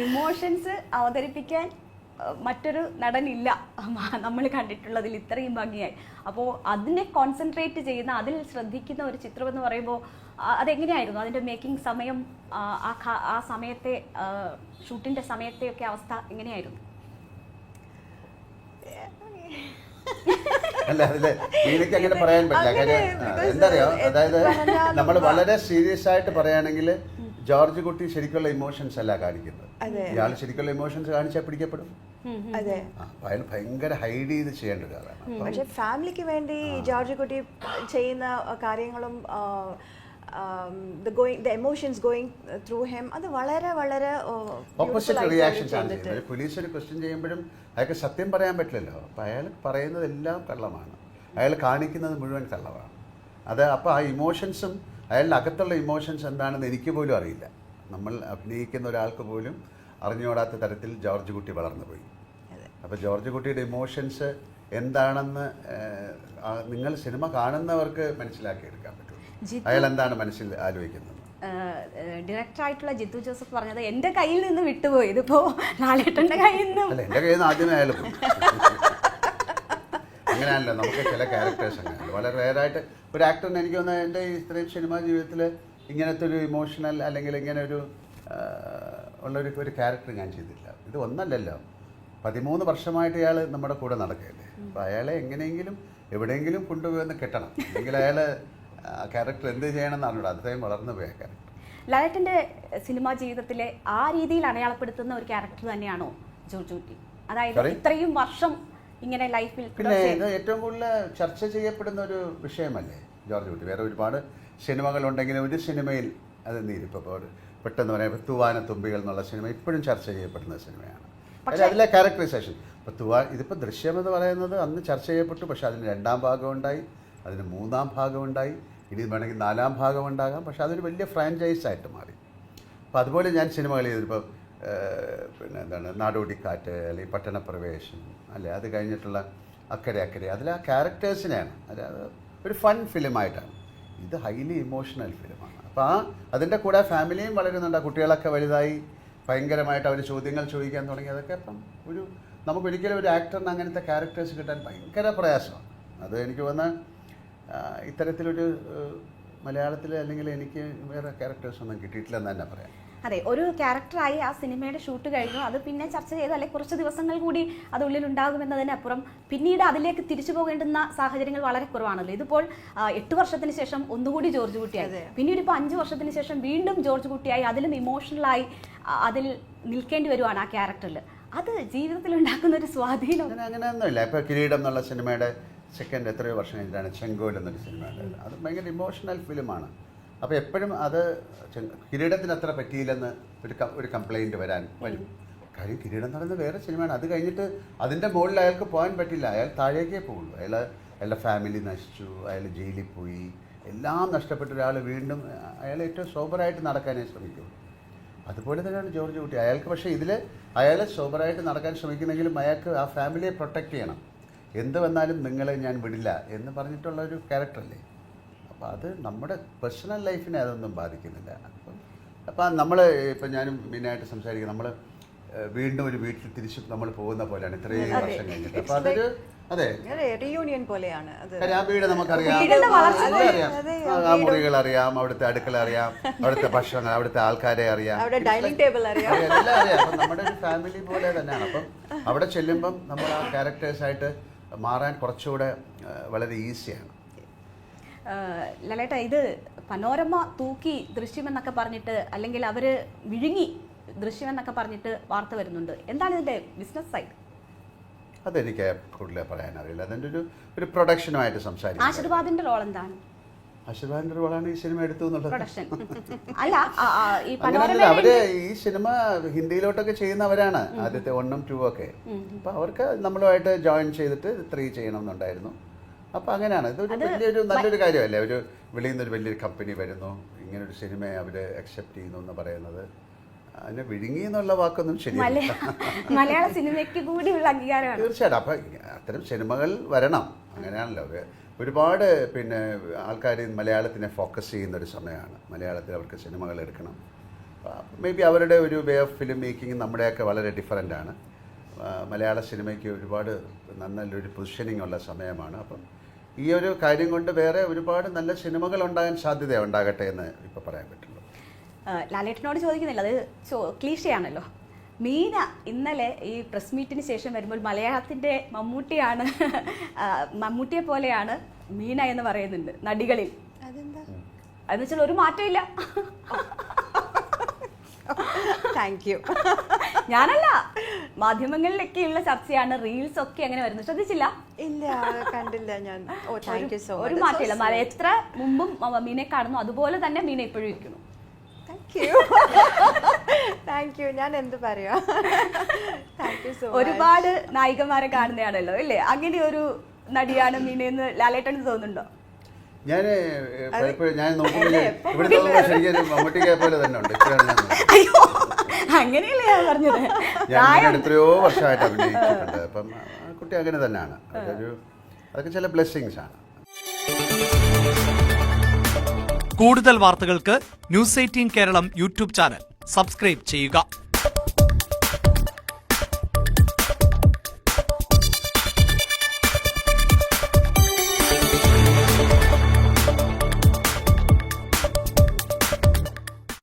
Emotions അവതരിപ്പിക്കാൻ മറ്റൊരു നടനില്ല നമ്മൾ കണ്ടിട്ടുള്ളതിൽ ഇത്രയും ഭംഗിയായി. അപ്പോൾ അതിനെ കോൺസെൻട്രേറ്റ് ചെയ്യുന്ന, അതിൽ ശ്രദ്ധിക്കുന്ന ഒരു ചിത്രം എന്ന് പറയുമ്പോൾ അതെങ്ങനെയായിരുന്നു അതിൻ്റെ മേക്കിംഗ് സമയം, ആ സമയത്തെ ഷൂട്ടിൻ്റെ സമയത്തെയൊക്കെ അവസ്ഥ എങ്ങനെയായിരുന്നു? അല്ല, അതില് എനിക്ക് അങ്ങനെ പറയാൻ പറ്റില്ല. കാര്യം എന്താ അറിയോ, അതായത് നമ്മൾ വളരെ സീരിയസ് ആയിട്ട് പറയുകയാണെങ്കിൽ ജോർജ് കുട്ടി ശരിക്കുള്ള ഇമോഷൻസ് അല്ല കാണിക്കുന്നത്. ഇയാൾ ശരിക്കുള്ള ഇമോഷൻസ് കാണിച്ചാൽ പിടിക്കപ്പെടും. അയാൾ ഭയങ്കര ഹൈഡ് ചെയ്ത് ചെയ്യേണ്ട ഒരാളാണ്. പക്ഷെ ഫാമിലിക്ക് വേണ്ടി ജോർജ് കുട്ടി ചെയ്യുന്ന കാര്യങ്ങളും the emotions going through him, അത് വളരെ വളരെ ഓപ്പോസിറ്റ് റിയാക്ഷൻസ് ആണ് ചെയ്യുന്നത്. പോലീസ് ഒരു ക്വസ്റ്റ്യൻ ചെയ്യുമ്പോഴും അയാൾക്ക് സത്യം പറയാൻ പറ്റില്ലല്ലോ. അപ്പം അയാൾ പറയുന്നതെല്ലാം കള്ളമാണ്, അയാൾ കാണിക്കുന്നത് മുഴുവൻ കള്ളമാണ്. അത് അപ്പോൾ ആ ഇമോഷൻസും അയാളുടെ അകത്തുള്ള ഇമോഷൻസ് എന്താണെന്ന് എനിക്ക് പോലും അറിയില്ല. നമ്മൾ അഭിനയിക്കുന്ന ഒരാൾക്ക് പോലും അറിഞ്ഞുകൂടാത്ത തരത്തിൽ ജോർജ് കുട്ടി വളർന്നു പോയി. അപ്പോൾ ജോർജ് കുട്ടിയുടെ ഇമോഷൻസ് എന്താണെന്ന് നിങ്ങൾ സിനിമ കാണുന്നവർക്ക് മനസ്സിലാക്കിയെടുക്കാൻ പറ്റും. അയാൾ എന്താണ് മനസ്സിൽ ആലോചിക്കുന്നത്. ഡയറക്ടർ ആയിട്ടുള്ള ജിത്തു ജോസഫ് പറഞ്ഞത് എൻ്റെ കയ്യിൽ നിന്ന് വിട്ടുപോയി, ഇതിപ്പോ ലാലേട്ടൻ്റെ കയ്യിൽ നിന്ന് അല്ല, എൻ്റെ കയ്യിൽ നിന്ന് ആദ്യമേ അയാൾ പോയി. അങ്ങനെയാണല്ലോ നമുക്ക് ചില ക്യാരക്ടേഴ്സ് അങ്ങനെയല്ലോ. വളരെ റെയറായിട്ട് ഒരു ആക്ടറിന് എനിക്ക് തോന്നുന്നത് എൻ്റെ ഇത്രയും സിനിമാ ജീവിതത്തിൽ ഇങ്ങനത്തെ ഒരു ഇമോഷണൽ അല്ലെങ്കിൽ ഇങ്ങനെ ഒരു ഉള്ളൊരു ക്യാരക്ടർ ഞാൻ ചെയ്തിട്ടില്ല. ഇത് ഒന്നല്ലല്ലോ, 13 വർഷമായിട്ട് ഇയാൾ നമ്മുടെ കൂടെ നടക്കുകയല്ലേ. അപ്പോൾ അയാളെ എങ്ങനെയെങ്കിലും എവിടെയെങ്കിലും കൊണ്ടുപോയെന്ന് കിട്ടണം, അല്ലെങ്കിൽ അയാൾ ആ ക്യാരക്ടർ എന്ത് ചെയ്യണം എന്നാണ് അദ്ദേഹം വളർന്നു പോയ ക്യാരക്ടർ. ലാലേട്ടൻ്റെ സിനിമാ ജീവിതത്തിലെ ആ രീതിയിൽ അടയാളപ്പെടുത്തുന്ന ഒരു ക്യാരക്ടർ തന്നെയാണോ ജോർജ് കുട്ടി? അതായത് ഇത്രയും വർഷം ഇങ്ങനെ ലൈഫിൽ പിന്നെ ഇത് ഏറ്റവും കൂടുതൽ ചർച്ച ചെയ്യപ്പെടുന്ന ഒരു വിഷയമല്ലേ ജോർജ് കുട്ടി. വേറെ ഒരുപാട് സിനിമകളുണ്ടെങ്കിലും ഒരു സിനിമയിൽ അത് ഇപ്പോൾ പെട്ടെന്ന് പറയാം, തൂവാനത്തുമ്പികൾ എന്നുള്ള സിനിമ ഇപ്പോഴും ചർച്ച ചെയ്യപ്പെടുന്ന സിനിമയാണ്. അതിലെ ക്യാരക്ടറൈസേഷൻ ഇപ്പോൾ ഇതിപ്പോൾ ദൃശ്യമെന്ന് പറയുന്നത് അന്ന് ചർച്ച ചെയ്യപ്പെട്ടു. പക്ഷേ അതിന് 2ാം ഭാഗം ഉണ്ടായി, അതിന് 3ാം ഭാഗം ഉണ്ടായി, ഇനി വേണമെങ്കിൽ 4ാം ഭാഗം ഉണ്ടാകാം. പക്ഷേ അതൊരു വലിയ ഫ്രാഞ്ചൈസായിട്ട് മാറി. അപ്പോൾ അതുപോലെ ഞാൻ സിനിമകൾ ചെയ്തിപ്പോൾ പിന്നെ എന്താണ് നാടോടിക്കാറ്റ്, അല്ലെങ്കിൽ പട്ടണപ്രവേശം, അല്ലെ അത് കഴിഞ്ഞിട്ടുള്ള അക്കരെ അക്കരെ, അതിൽ ആ ക്യാരക്ടേഴ്സിനെയാണ്, അതായത് ഒരു ഫൺ ഫിലിമായിട്ടാണ്. ഇത് ഹൈലി ഇമോഷണൽ ഫിലിമാണ്. അപ്പോൾ അതിൻ്റെ കൂടെ ഫാമിലിയും വളരുന്നുണ്ട്. കുട്ടികളൊക്കെ വലുതായി ഭയങ്കരമായിട്ട് അവർ ചോദ്യങ്ങൾ ചോദിക്കാൻ തുടങ്ങി. അതൊക്കെ ഇപ്പം നമുക്കൊരിക്കലും ഒരു ആക്ടറിന് അങ്ങനത്തെ ക്യാരക്ടേഴ്സ് കിട്ടാൻ ഭയങ്കര പ്രയാസമാണ്. അത് എനിക്ക് തോന്നുന്ന ഇത്തരത്തിലൊരു മലയാളത്തിൽ അല്ലെങ്കിൽ എനിക്ക് വേറെ ക്യാരക്ടേഴ്സൊന്നും കിട്ടിയിട്ടില്ലെന്ന് തന്നെ പറയാം. അതെ, ഒരു ക്യാരക്ടറായി ആ സിനിമയുടെ ഷൂട്ട് കഴിഞ്ഞു, അത് പിന്നെ ചർച്ച ചെയ്ത് അല്ലെങ്കിൽ കുറച്ച് ദിവസങ്ങൾ കൂടി അത് ഉള്ളിലുണ്ടാകുമെന്നതിനപ്പുറം പിന്നീട് അതിലേക്ക് തിരിച്ചു പോകേണ്ടുന്ന സാഹചര്യങ്ങൾ വളരെ കുറവാണല്ലോ. ഇതിപ്പോൾ 8 വർഷത്തിന് ശേഷം ഒന്നുകൂടി ജോർജ് കുട്ടിയായി, പിന്നീട് ഇപ്പോൾ 5 വർഷത്തിന് ശേഷം വീണ്ടും ജോർജ് കുട്ടിയായി, അതിലും ഇമോഷണലായി അതിൽ നിൽക്കേണ്ടി വരുവാണ് ആ ക്യാരക്ടറിൽ. അത് ജീവിതത്തിൽ ഉണ്ടാക്കുന്ന ഒരു സ്വാധീനം അങ്ങനെയൊന്നുമില്ല. ഇപ്പോൾ കിരീടം എന്നുള്ള സിനിമയുടെ സെക്കൻഡ് എത്രയോ വർഷം കഴിഞ്ഞിട്ടാണ് ചെങ്കോൽ എന്നൊരു സിനിമ ഉണ്ടായത്. അത് ഭയങ്കര ഇമോഷണൽ ഫിലിമാണ്. അപ്പോൾ എപ്പോഴും അത് കിരീടത്തിന് അത്ര പറ്റിയില്ലെന്ന് ഒരു കംപ്ലൈൻറ്റ് വരും. കാര്യം കിരീടം എന്ന് പറയുന്നത് വേറെ സിനിമയാണ്. അത് കഴിഞ്ഞിട്ട് അതിൻ്റെ മുകളിൽ അയാൾക്ക് പോകാൻ പറ്റില്ല, അയാൾ താഴേക്കേ പോകുള്ളൂ. അയാളുടെ ഫാമിലി നശിച്ചു, അയാൾ ജയിലിൽ പോയി, എല്ലാം നഷ്ടപ്പെട്ട ഒരാൾ വീണ്ടും അയാൾ ഏറ്റവും സോബറായിട്ട് നടക്കാനേ ശ്രമിക്കുള്ളൂ. അതുപോലെ തന്നെയാണ് ജോർജ് കുട്ടി. അയാൾക്ക് പക്ഷേ ഇതിൽ അയാൾ സോബറായിട്ട് നടക്കാൻ ശ്രമിക്കുന്നെങ്കിലും അയാൾക്ക് ആ ഫാമിലിയെ പ്രൊട്ടക്റ്റ് ചെയ്യണം. എന്ത് വന്നാലും നിങ്ങളെ ഞാൻ വിടില്ല എന്ന് പറഞ്ഞിട്ടുള്ള ഒരു ക്യാരക്ടറല്ലേ. അപ്പോൾ അത് നമ്മുടെ പേഴ്സണൽ ലൈഫിനെ അതൊന്നും ബാധിക്കുന്നില്ല. അപ്പം നമ്മൾ ഇപ്പം ഞാനും മെയിനായിട്ട് സംസാരിക്കുന്നത് നമ്മൾ വീണ്ടും ഒരു വീട്ടിൽ തിരിച്ച് നമ്മൾ പോകുന്ന പോലെയാണ് ഇത്രയും വർഷം കഴിഞ്ഞിട്ട്. അപ്പോൾ അതൊരു അതെ റീയൂണിയൻ പോലെയാണ്. ആ വീട് നമുക്കറിയാം, ആ മുറികൾ അറിയാം, അവിടുത്തെ അടുക്കള അറിയാം, അവിടുത്തെ ഭക്ഷണം, അവിടുത്തെ ആൾക്കാരെ അറിയാം, ഡൈനിങ് ടേബിൾ അറിയാം, എല്ലാം അറിയാം. അപ്പം നമ്മുടെ ഒരു ഫാമിലി പോലെ തന്നെയാണ്. അപ്പം അവിടെ ചെല്ലുമ്പം നമ്മൾ ആ ക്യാരക്ടേഴ്സായിട്ട് മാറാൻ കുറച്ചുകൂടെ വളരെ ഈസിയാണ്. ലലേട്ട, ഇത് പനോരമ തൂക്കി ദൃശ്യമെന്നൊക്കെ പറഞ്ഞിട്ട്, അല്ലെങ്കിൽ അവർ വിഴുങ്ങി ദൃശ്യമെന്നൊക്കെ പറഞ്ഞിട്ട് വാർത്ത വരുന്നുണ്ട്. എന്താണ് ഇതിൻ്റെ ബിസിനസ് സൈഡ്? അതെനിക്ക് കൂടുതൽ പറയാനറിയില്ല. അതിൻ്റെ ഒരു പ്രൊഡക്ഷനുമായിട്ട് സംസാരിക്കും. ആശീർവാദിന്റെ റോൾ എന്താണ്? ആശീർവാദിന്റെ റോളാണ് ഈ സിനിമ എടുത്തു എന്നുള്ളത്. അവര് ഈ സിനിമ ഹിന്ദിയിലോട്ടൊക്കെ ചെയ്യുന്നവരാണ്, ആദ്യത്തെ 1ഉം 2ഉം ഒക്കെ. അപ്പൊ അവർക്ക് നമ്മളുമായിട്ട് ജോയിൻ ചെയ്തിട്ട് 3 ചെയ്യണം എന്നുണ്ടായിരുന്നു. അപ്പൊ അങ്ങനെയാണ്. ഇതൊരു വലിയൊരു നല്ലൊരു കാര്യമല്ലേ, ഒരു വെളിയിൽ നിന്നൊരു വലിയൊരു കമ്പനി വരുന്നു, ഇങ്ങനൊരു സിനിമയെ അവര് അക്സെപ്റ്റ് ചെയ്യുന്നു എന്ന് പറയുന്നത്. അതിനെ വിഴുങ്ങി എന്നുള്ള വാക്കൊന്നും ശരിയല്ല. മലയാള സിനിമയ്ക്ക് കൂടിയുള്ള അംഗീകാരമാണ്. തീർച്ചയായിട്ടും. അപ്പം അത്തരം സിനിമകൾ വരണം, അങ്ങനെയാണല്ലോ. ഒരുപാട് പിന്നെ ആൾക്കാർ മലയാളത്തിനെ ഫോക്കസ് ചെയ്യുന്നൊരു സമയമാണ്. മലയാളത്തിൽ അവർക്ക് സിനിമകൾ എടുക്കണം. മേ ബി അവരുടെ ഒരു വേ ഓഫ് ഫിലിം മേക്കിംഗ് നമ്മുടെയൊക്കെ വളരെ ഡിഫറൻ്റാണ്. മലയാള സിനിമയ്ക്ക് ഒരുപാട് നല്ലൊരു പൊസിഷനിങ് ഉള്ള സമയമാണ്. അപ്പം ഈ ഒരു കാര്യം കൊണ്ട് വേറെ ഒരുപാട് നല്ല സിനിമകൾ ഉണ്ടാകാൻ ഉണ്ടാകട്ടെ എന്ന് ഇപ്പോൾ പറയാൻ പറ്റുള്ളൂ. ലാലേട്ടനോട് ചോദിക്കുന്നില്ല, അത് ക്ലീഷയാണല്ലോ. മീന ഇന്നലെ ഈ പ്രസ് മീറ്റിന് ശേഷം വരുമ്പോൾ മലയാളത്തിൻ്റെ മമ്മൂട്ടിയാണ്, മമ്മൂട്ടിയെ പോലെയാണ് മീന എന്ന് പറയുന്നുണ്ട് നടികളിൽ. അതെന്താ? അതെന്ന് വെച്ചാൽ ഒരു മാറ്റമില്ല. Thank you. ഞാനല്ല, മാധ്യമങ്ങളിലൊക്കെയുള്ള ചർച്ചയാണ്, റീൽസ് ഒക്കെ അങ്ങനെ വരുന്നത്. ശ്രദ്ധിച്ചില്ല? ഇല്ല, കണ്ടില്ല ഞാൻ. ഓ, താങ്ക് യു സോ മച്ച്. ഒരു മാറ്റമില്ല. എത്ര മുമ്പും മീനെ കാണുന്നു അതുപോലെ തന്നെ മീന ഇപ്പോഴും ഇരിക്കുന്നു. Thank you. ഞാൻ എന്ത് പറയാ. Thank you so much. ഒരുപാട് നായികമാരെ കാണുന്നതാണല്ലോ അല്ലേ? അങ്ങനെ ഒരു നടിയാണ് മീനെന്ന് ലാലേട്ടന് തോന്നുന്നുണ്ടോ? ഞാൻ പലപ്പോഴും ഞാൻ നോക്കുമ്പോൾ ഇവിടെ നോക്കുമ്പോൾ ശരിക്കും മമ്മൂട്ടിയെ പോലെ തന്നെ ഉണ്ട്. അയ്യോ, അങ്ങനെയല്ലേ ഞാൻ പറഞ്ഞത്. ഞാൻ എത്രയോ വർഷമായിട്ട് അഭിനയിച്ചിട്ടുണ്ട്. അപ്പം ആ കുട്ടി അങ്ങനെ തന്നെയാണ്. അതൊക്കെ ചില ബ്ലെസ്സിങ്സ് ആണ്. കൂടുതൽ വാർത്തകൾക്ക് News 18 Keralam YouTube channel subscribe ചെയ്യുക.